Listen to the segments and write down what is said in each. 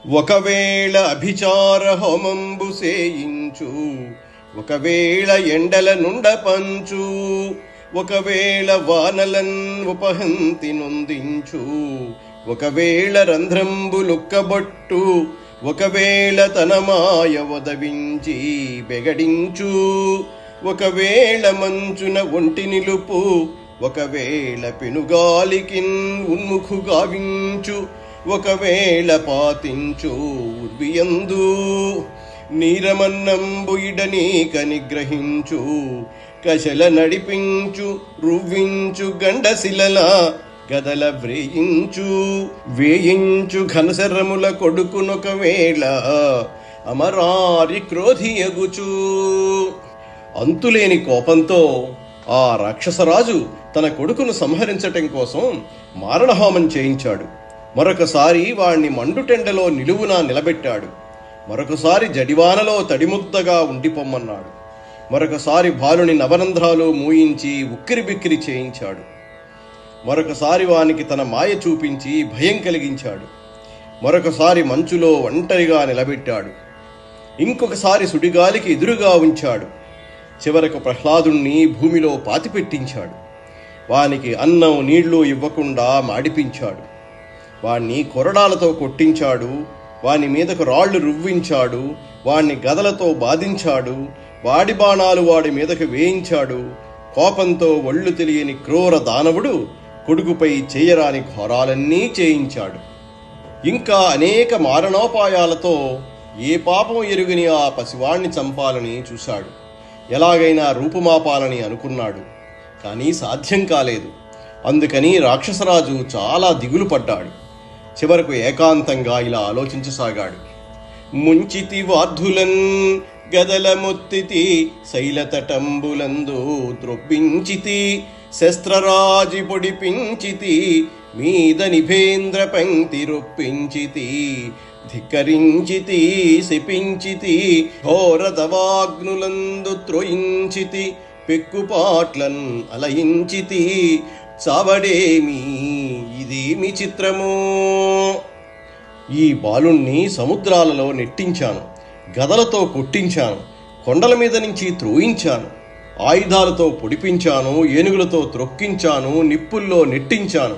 ఒకవేళ అభిచార హోమంబు సేయించు, ఒకవేళ ఎండల నుండ పంచు, ఒకవేళ వానలన్ ఉపహంతి నొందించు, ఒకవేళ రంధ్రంబులుక్కబొట్టు, ఒకవేళ తన మాయ వదవించి బెగడించు, ఒకవేళ మంచున ఒంటి నిలుపు, ఒకవేళ పెనుగాలికిన్ ఉన్ముఖు గావించు, ఒకవేళ పాతించు ఉర్వియందు, నీరమన్నంబు ఇడనీక నిగ్రహించు, కశల నడిపించు రువ్వించు గండశిలల గదల వేయించు ఘనశరముల కొడుకునొకవేళ అమరారి క్రోధియగుచు. అంతులేని కోపంతో ఆ రాక్షసరాజు తన కొడుకును సంహరించటం కోసం మారణహోమం చేయించాడు. మరొకసారి వాణ్ణి మండుటెండలో నిలువునా నిలబెట్టాడు. మరొకసారి జడివానలో తడిముద్దగా ఉండిపోమ్మన్నాడు. మరొకసారి బాలుని నవరంధ్రాలు మూయించి ఉక్కిరిబిక్కిరి చేయించాడు. మరొకసారి వానికి తన మాయ చూపించి భయం కలిగించాడు. మరొకసారి మంచులో ఒంటరిగా నిలబెట్టాడు. ఇంకొకసారి సుడిగాలికి ఎదురుగా ఉంచాడు. చివరకు ప్రహ్లాదుణ్ణి భూమిలో పాతిపెట్టించాడు. వానికి అన్నం నీళ్లు ఇవ్వకుండా మాడిపించాడు. వాణ్ణి కొరడాలతో కొట్టించాడు. వాని మీదకు రాళ్లు రువ్వించాడు. వాణ్ణి గదలతో బాధించాడు. వాడి బాణాలు వాడి మీదకు వేయించాడు. కోపంతో ఒళ్ళు తెలియని క్రూర దానవుడు కొడుకుపై చేయరాని ఘోరాలన్నీ చేయించాడు. ఇంకా అనేక మారణోపాయాలతో ఏ పాపం ఎరుగని ఆ పసివాణ్ణి చంపాలని చూశాడు. ఎలాగైనా రూపుమాపాలని అనుకున్నాడు. కానీ సాధ్యం కాలేదు. అందుకని రాక్షసరాజు చాలా దిగులు పడ్డాడు. చివరకు ఏకాంతంగా ఇలా ఆలోచించసాగాడు. ముంచితి వార్ధులన్ గదల మొత్తితి, శైలతటంబులందు ద్రొబ్బించితి, శస్త్రరాజి పొడిపించితి, మీద నిభేంద్ర పంక్తి రొప్పించితి, ధిక్కరించితి శపించితి, ఘోరతవాగ్నులందు త్రోయించితి, పెక్కుపాట్లన్ అలయించితి, చావడేమి ఇదేమి చిత్రమో. ఈ బాలుణ్ణి సముద్రాలలో నెట్టించాను, గదలతో కొట్టించాను, కొండల మీద నుంచి త్రోయించాను, ఆయుధాలతో పొడిపించాను, ఏనుగులతో త్రొక్కించాను, నిప్పుల్లో నెట్టించాను,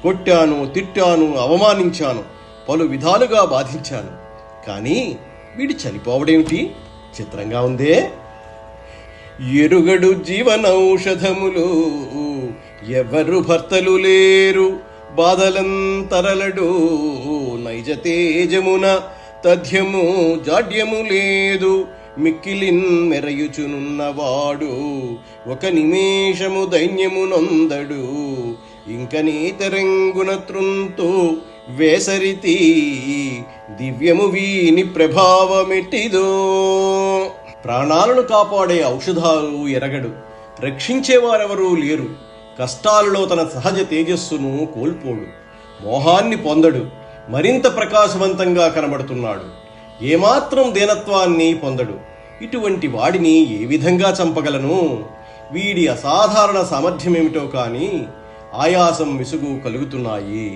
కొట్టాను, తిట్టాను, అవమానించాను, పలు విధాలుగా బాధించాను. కానీ వీడు చనిపోవడేమిటి? చిత్రంగా ఉందే. ఎరుగడు జీవనౌషధములు, ఎవరు భర్తలు లేరు, బాధలంతరలడు నైజ తేజమున, తథ్యము జాడ్యము లేదు, మిక్కిలిన్ మెరయుచునున్నవాడు, ఒక నిమేషము దైన్యము నొందడు, ఇంక నీతరంగున త్రుంతు వేసరితి, దివ్యము వీని ప్రభావమెట్టిదో. ప్రాణాలను కాపాడే ఔషధాలు ఎరగడు, రక్షించేవారెవరూ లేరు, కష్టాలలో తన సహజ తేజస్సును కోల్పోడు, మోహాన్ని పొందడు, మరింత ప్రకాశవంతంగా కనబడుతున్నాడు, ఏమాత్రం దీనత్వాన్ని పొందడు. ఇటువంటి వాడిని ఏ విధంగా చంపగలను? వీడి అసాధారణ సామర్థ్యమేమిటో కానీ ఆయాసం విసుగు కలుగుతున్నాయి.